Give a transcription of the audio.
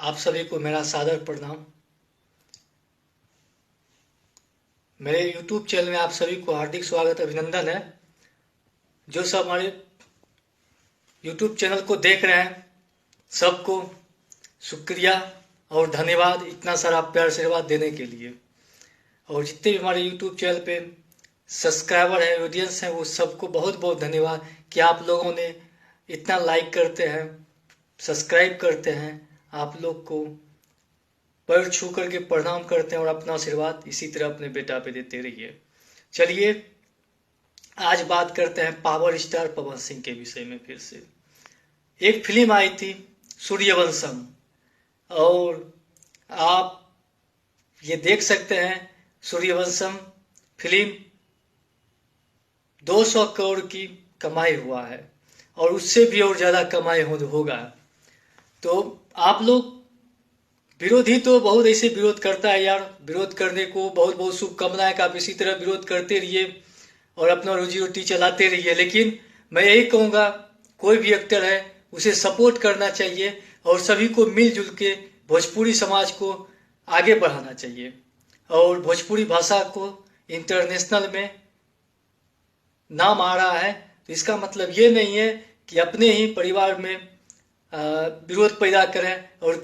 आप सभी को मेरा सादर प्रणाम। मेरे YouTube चैनल में आप सभी को हार्दिक स्वागत अभिनंदन है। जो सब हमारे YouTube चैनल को देख रहे हैं सबको शुक्रिया और धन्यवाद इतना सारा प्यार आशीर्वाद देने के लिए। और जितने भी हमारे YouTube चैनल पे सब्सक्राइबर है, ऑडियंस हैं, वो सबको बहुत बहुत धन्यवाद कि आप लोगों ने इतना लाइक करते हैं, सब्सक्राइब करते हैं। आप लोग को पैर छू करके प्रणाम करते हैं और अपना आशीर्वाद इसी तरह अपने बेटा पे देते रहिए। चलिए आज बात करते हैं पावर स्टार पवन सिंह के विषय में। फिर से एक फिल्म आई थी सूर्यवंशम, और आप ये देख सकते हैं सूर्यवंशम फिल्म 200 करोड़ की कमाई हुआ है और उससे भी और ज़्यादा कमाई होगा। तो आप लोग विरोधी तो बहुत ऐसे विरोध करता है यार, विरोध करने को बहुत बहुत शुभकामनाएं कि आप इसी तरह विरोध करते रहिए और अपना रोजी रोटी चलाते रहिए। लेकिन मैं यही कहूँगा कोई भी एक्टर है उसे सपोर्ट करना चाहिए और सभी को मिलजुल के भोजपुरी समाज को आगे बढ़ाना चाहिए और भोजपुरी भाषा को इंटरनेशनल में नाम आ रहा है। तो इसका मतलब ये नहीं है कि अपने ही परिवार में विरोध पैदा करें और